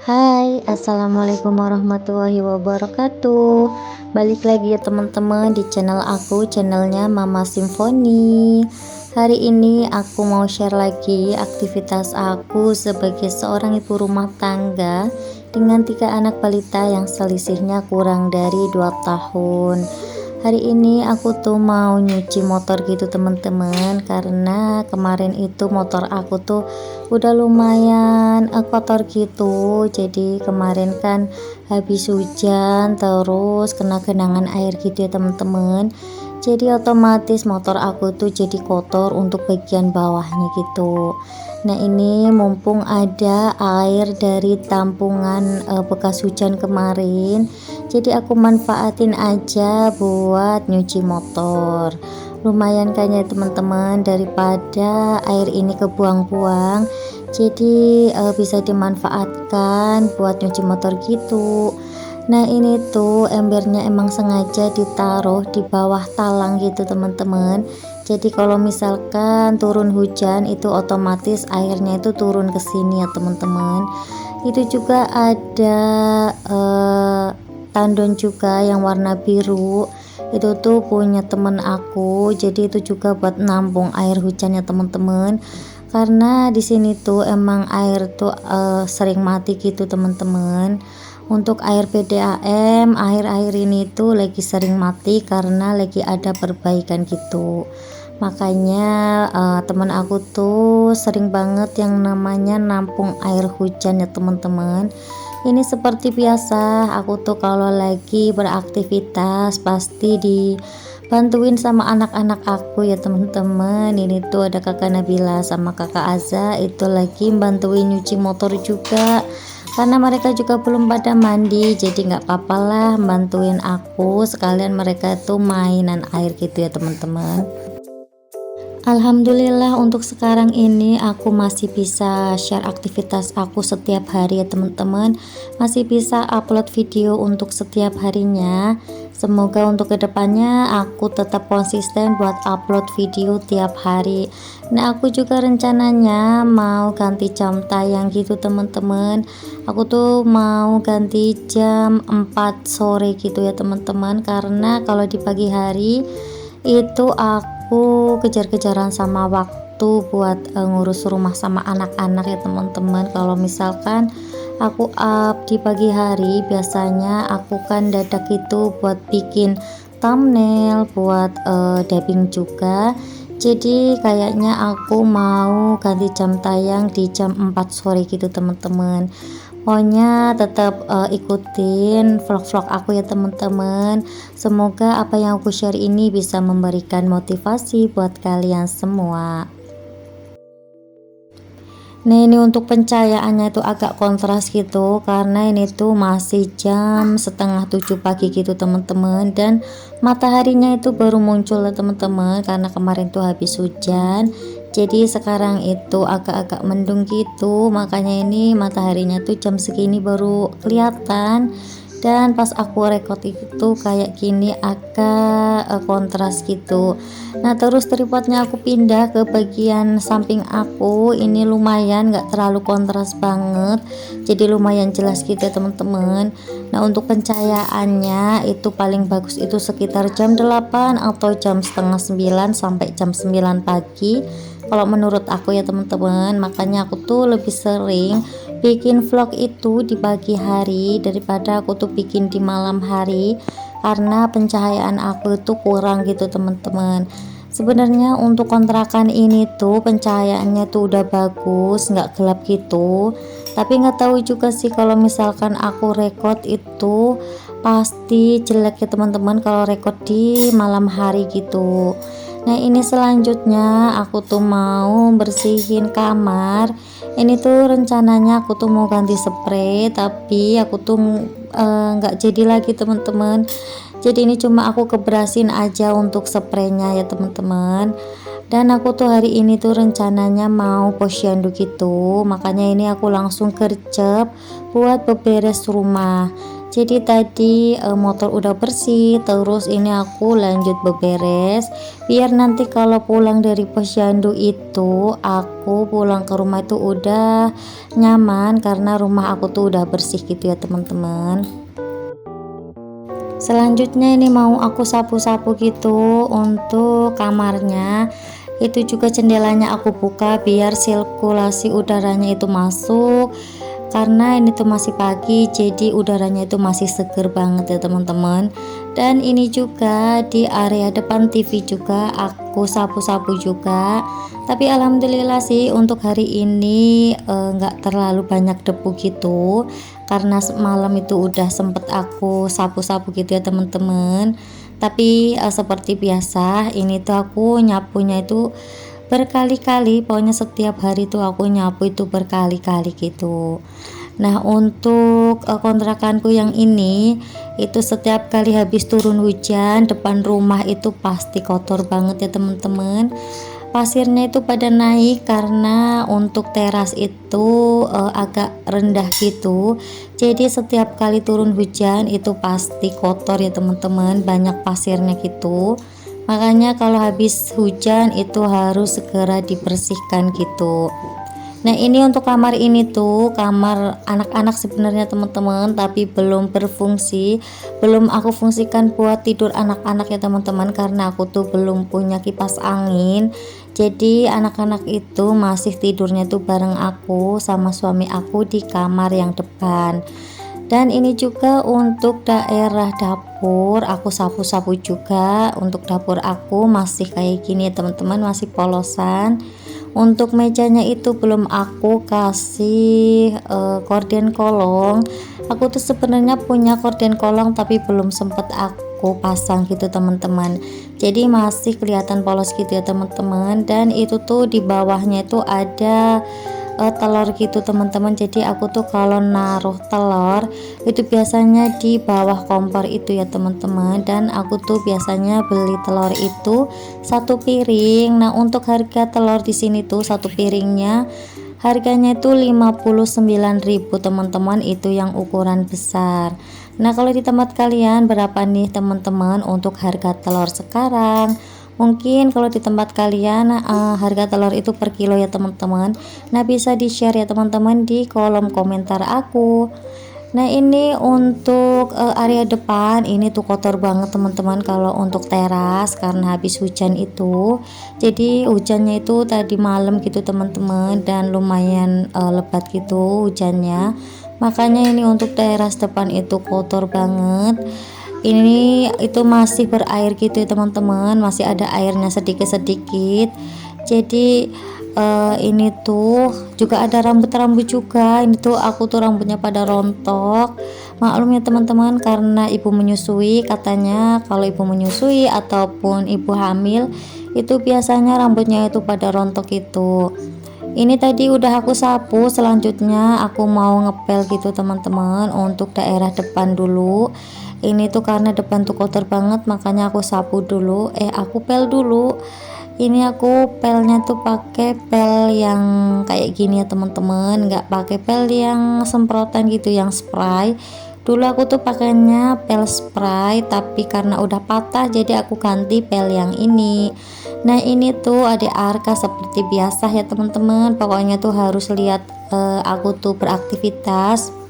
Hai, assalamualaikum warahmatullahi wabarakatuh. Balik lagi ya teman-teman di channel aku, channelnya Mama Simfoni. Hari ini aku mau share lagi aktivitas aku sebagai seorang ibu rumah tangga dengan 3 anak balita yang selisihnya kurang dari 2 tahun. Hari ini aku tuh mau nyuci motor gitu teman-teman, karena kemarin itu motor aku tuh udah lumayan kotor gitu. Jadi kemarin kan habis hujan terus kena genangan air gitu ya teman-teman. Jadi otomatis motor aku tuh jadi kotor untuk bagian bawahnya gitu. Nah ini mumpung ada air dari tampungan bekas hujan kemarin, jadi aku manfaatin aja buat nyuci motor. Lumayan kan ya teman-teman, daripada air ini kebuang-buang, jadi bisa dimanfaatkan buat nyuci motor gitu. Nah ini tuh embernya emang sengaja ditaruh di bawah talang gitu teman-teman. Jadi kalau misalkan turun hujan itu otomatis airnya itu turun ke sini ya teman-teman. Itu juga ada tandon juga yang warna biru. Itu tuh punya temen aku. Jadi itu juga buat nampung air hujannya teman-teman. Karena di sini tuh emang air tuh sering mati gitu teman-teman. Untuk air PDAM akhir-akhir ini tuh lagi sering mati karena lagi ada perbaikan gitu. Makanya teman aku tuh sering banget yang namanya nampung air hujan ya teman-teman. Ini seperti biasa, aku tuh kalau lagi beraktivitas pasti dibantuin sama anak-anak aku ya teman-teman. Ini tuh ada kakak Nabila sama kakak Aza, itu lagi bantuin nyuci motor juga karena mereka juga belum pada mandi. Jadi nggak apa-apa lah bantuin aku, sekalian mereka tuh mainan air gitu ya teman-teman. Alhamdulillah untuk sekarang ini aku masih bisa share aktivitas aku setiap hari ya teman-teman. Masih bisa upload video untuk setiap harinya. Semoga untuk kedepannya aku tetap konsisten buat upload video tiap hari. Nah aku juga rencananya mau ganti jam tayang gitu teman-teman. Aku tuh mau ganti jam 4 sore gitu ya teman-teman. Karena kalau di pagi hari itu aku kejar-kejaran sama waktu buat ngurus rumah sama anak-anak ya teman-teman. Kalau misalkan aku up di pagi hari, biasanya aku kan dadak itu buat bikin thumbnail, buat dubbing juga. Jadi kayaknya aku mau ganti jam tayang di jam 4 sore gitu teman-teman. Pokoknya tetap ikutin vlog-vlog aku ya teman-teman. Semoga apa yang aku share ini bisa memberikan motivasi buat kalian semua. Nah ini untuk pencahayaannya itu agak kontras gitu, karena ini tuh masih jam setengah 7 pagi gitu teman-teman, dan mataharinya itu baru muncul ya teman-teman, karena kemarin tuh habis hujan. Jadi sekarang itu agak-agak mendung gitu, makanya ini mataharinya tuh jam segini baru kelihatan. Dan pas aku record itu kayak gini agak kontras gitu. Nah terus tripodnya aku pindah ke bagian samping aku, ini lumayan gak terlalu kontras banget, jadi lumayan jelas gitu ya teman-teman. Nah untuk pencahayaannya itu paling bagus itu sekitar jam 8 atau jam setengah 9 sampai jam 9 pagi kalau menurut aku ya teman-teman. Makanya aku tuh lebih sering bikin vlog itu di pagi hari daripada aku tuh bikin di malam hari, karena pencahayaan aku itu kurang gitu teman-teman. Sebenarnya untuk kontrakan ini tuh pencahayaannya tuh udah bagus, nggak gelap gitu, tapi nggak tahu juga sih kalau misalkan aku record itu pasti jelek ya teman-teman kalau record di malam hari gitu. Nah ini selanjutnya aku tuh mau bersihin kamar. Ini tuh rencananya aku tuh mau ganti spray, tapi aku tuh nggak jadi lagi teman-teman. Jadi ini cuma aku keberasin aja untuk spraynya ya teman-teman. Dan aku tuh hari ini tuh rencananya mau posyandu gitu, makanya ini aku langsung gercep buat beberes rumah. Jadi tadi motor udah bersih, terus ini aku lanjut beberes biar nanti kalau pulang dari posyandu itu aku pulang ke rumah itu udah nyaman karena rumah aku tuh udah bersih gitu ya teman-teman. Selanjutnya ini mau aku sapu-sapu gitu untuk kamarnya. Itu juga jendelanya aku buka biar sirkulasi udaranya itu masuk. Karena ini tuh masih pagi, jadi udaranya itu masih seger banget ya teman-teman. Dan ini juga di area depan TV juga aku sapu-sapu juga. Tapi alhamdulillah sih untuk hari ini nggak terlalu banyak debu gitu. Karena semalam itu udah sempet aku sapu-sapu gitu ya teman-teman. Tapi seperti biasa ini tuh aku nyapunya itu berkali-kali, pokoknya setiap hari tuh aku nyapu itu berkali-kali gitu. Nah untuk kontrakanku yang ini itu setiap kali habis turun hujan depan rumah itu pasti kotor banget ya teman-teman. Pasirnya itu pada naik karena untuk teras itu agak rendah gitu. Jadi setiap kali turun hujan itu pasti kotor ya teman-teman, banyak pasirnya gitu. Makanya kalau habis hujan itu harus segera dibersihkan gitu. Nah ini untuk kamar ini tuh kamar anak-anak sebenarnya teman-teman, tapi belum berfungsi, belum aku fungsikan buat tidur anak-anak ya teman-teman, karena aku tuh belum punya kipas angin. Jadi anak-anak itu masih tidurnya tuh bareng aku sama suami aku di kamar yang depan. Dan ini juga untuk daerah dapur aku sapu-sapu juga. Untuk dapur aku masih kayak gini ya teman-teman, masih polosan. Untuk mejanya itu belum aku kasih korden kolong. Aku tuh sebenarnya punya korden kolong tapi belum sempet aku pasang gitu teman-teman. Jadi masih kelihatan polos gitu ya teman-teman. Dan itu tuh di bawahnya itu ada telur gitu teman-teman. Jadi aku tuh kalau naruh telur itu biasanya di bawah kompor itu ya teman-teman, dan aku tuh biasanya beli telur itu satu piring. Nah untuk harga telur di sini tuh satu piringnya harganya itu 59.000 teman-teman, itu yang ukuran besar. Nah kalau di tempat kalian berapa nih teman-teman untuk harga telur sekarang? Mungkin kalau di tempat kalian harga telur itu per kilo ya teman-teman. Nah bisa di share ya teman-teman di kolom komentar aku. Nah ini untuk area depan ini tuh kotor banget teman-teman kalau untuk teras karena habis hujan itu. Jadi hujannya itu tadi malam gitu teman-teman, dan lumayan lebat gitu hujannya. Makanya ini untuk teras depan itu kotor banget. Ini itu masih berair gitu ya teman-teman, masih ada airnya sedikit-sedikit. Jadi ini tuh juga ada rambut-rambut juga. Ini tuh aku tuh rambutnya pada rontok. Maklum ya teman-teman, karena ibu menyusui, katanya kalau ibu menyusui ataupun ibu hamil itu biasanya rambutnya itu pada rontok itu. Ini tadi udah aku sapu, selanjutnya aku mau ngepel gitu teman-teman untuk daerah depan dulu. Ini tuh karena depan tuh kotor banget, makanya aku sapu dulu, aku pel dulu. Ini aku pelnya tuh pakai pel yang kayak gini ya teman-teman, nggak pakai pel yang semprotan gitu, yang spray. Dulu aku tuh pakainya pel spray, tapi karena udah patah jadi aku ganti pel yang ini. Nah ini tuh ada Arka seperti biasa ya teman-teman, pokoknya tuh harus lihat aku tuh beraktivitas.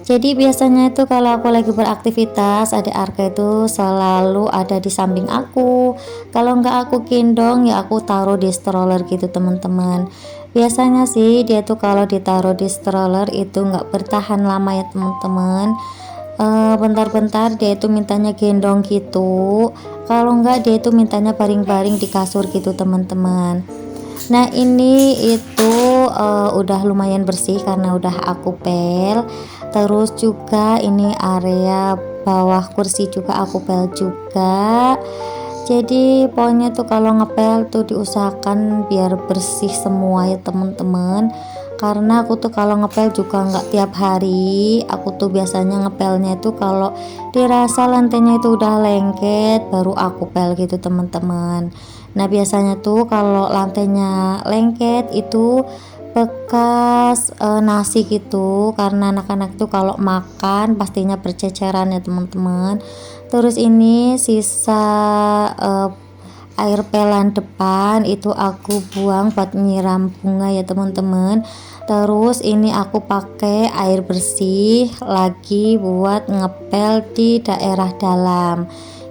Jadi biasanya itu kalau aku lagi beraktivitas, adik Arka itu selalu ada di samping aku. Kalau nggak aku gendong ya aku taruh di stroller gitu teman-teman. Biasanya sih dia tuh kalau ditaruh di stroller itu nggak bertahan lama ya teman-teman. Bentar-bentar dia itu mintanya gendong gitu. Kalau nggak dia itu mintanya baring-baring di kasur gitu teman-teman. Nah ini itu udah lumayan bersih karena udah aku pel. Terus juga ini area bawah kursi juga aku pel juga. Jadi pokoknya tuh kalau ngepel tuh diusahakan biar bersih semua ya teman-teman. Karena aku tuh kalau ngepel juga nggak tiap hari. Aku tuh biasanya ngepelnya itu kalau dirasa lantainya itu udah lengket baru aku pel gitu teman-teman. Nah biasanya tuh kalau lantainya lengket itu bekas nasi gitu, karena anak-anak tuh kalau makan pastinya berceceran ya teman-teman. Terus ini sisa air pelan depan itu aku buang buat nyiram bunga ya teman-teman. Terus ini aku pakai air bersih lagi buat ngepel di daerah dalam.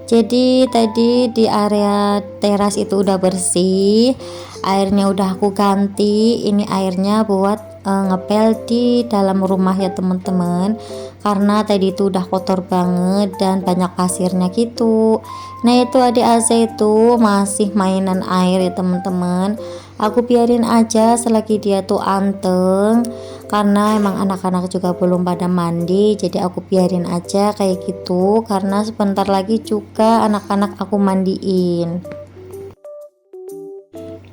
Jadi tadi di area teras itu udah bersih, airnya udah aku ganti. Ini airnya buat ngepel di dalam rumah ya teman-teman, karena tadi itu udah kotor banget dan banyak pasirnya gitu. Nah itu adik Aza itu masih mainan air ya teman-teman. Aku biarin aja selagi dia tuh anteng, karena emang anak-anak juga belum pada mandi, jadi aku biarin aja kayak gitu, karena sebentar lagi juga anak-anak aku mandiin.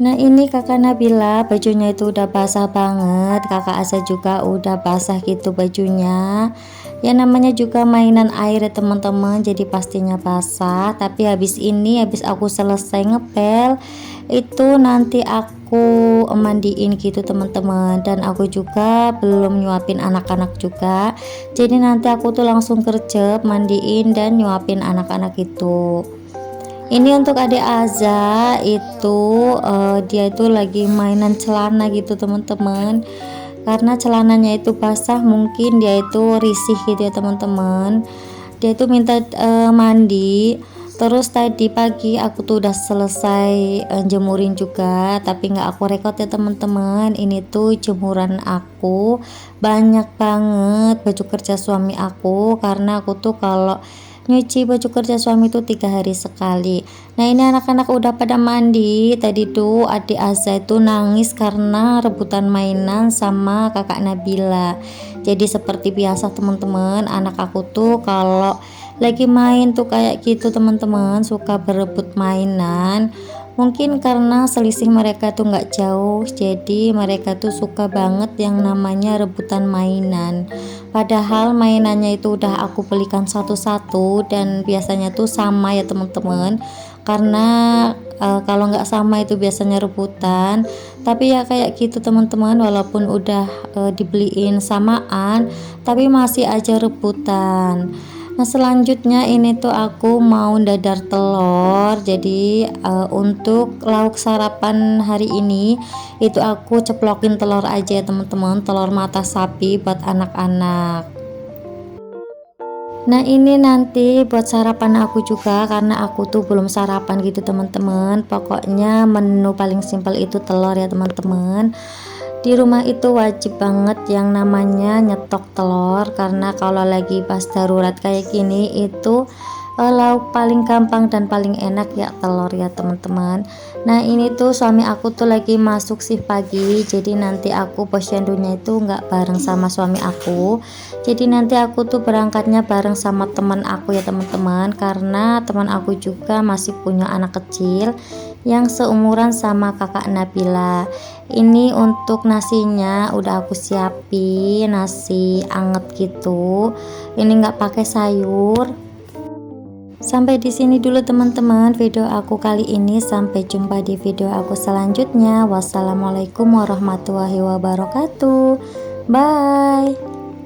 Nah ini kakak Nabila bajunya itu udah basah banget, kakak Asa juga udah basah gitu bajunya. Ya namanya juga mainan air ya teman-teman, jadi pastinya basah. Tapi habis ini, habis aku selesai ngepel itu nanti aku mandiin gitu teman-teman. Dan aku juga belum nyuapin anak-anak juga, jadi nanti aku tuh langsung kerja mandiin dan nyuapin anak-anak itu. Ini untuk adik Aza itu dia itu lagi mainan celana gitu teman-teman, karena celananya itu basah, mungkin dia itu risih gitu ya teman-teman. Dia itu minta mandi. Terus tadi pagi aku tuh udah selesai jemurin juga, tapi nggak aku rekod ya teman-teman. Ini tuh jemuran aku banyak banget baju kerja suami aku, karena aku tuh kalau nyuci baju kerja suami itu 3 hari sekali. Nah ini anak-anak udah pada mandi. Tadi tuh adik Aza itu nangis karena rebutan mainan sama kakak Nabila. Jadi seperti biasa teman-teman, anak aku tuh kalau lagi main tuh kayak gitu teman-teman, suka berebut mainan. Mungkin karena selisih mereka tuh nggak jauh, jadi mereka tuh suka banget yang namanya rebutan mainan. Padahal mainannya itu udah aku belikan satu-satu dan biasanya tuh sama ya teman-teman. Karena kalau nggak sama itu biasanya rebutan. Tapi ya kayak gitu teman-teman, walaupun udah dibeliin samaan, tapi masih aja rebutan. Nah selanjutnya ini tuh aku mau dadar telur. Jadi untuk lauk sarapan hari ini itu aku ceplokin telur aja ya teman-teman, telur mata sapi buat anak-anak. Nah ini nanti buat sarapan aku juga, karena aku tuh belum sarapan gitu teman-teman. Pokoknya menu paling simpel itu telur ya teman-teman. Di rumah itu wajib banget yang namanya nyetok telur, karena kalau lagi pas darurat kayak gini itu lauk paling gampang dan paling enak ya telur ya teman-teman. Nah ini tuh suami aku tuh lagi masuk shift pagi, jadi nanti aku posyandunya itu nggak bareng sama suami aku. Jadi nanti aku tuh berangkatnya bareng sama teman aku ya teman-teman, karena teman aku juga masih punya anak kecil yang seumuran sama kakak Nabila. Ini untuk nasinya udah aku siapin, nasi anget gitu. Ini nggak pakai sayur. Sampai di sini dulu teman-teman video aku kali ini. Sampai jumpa di video aku selanjutnya. Wassalamualaikum warahmatullahi wabarakatuh. Bye.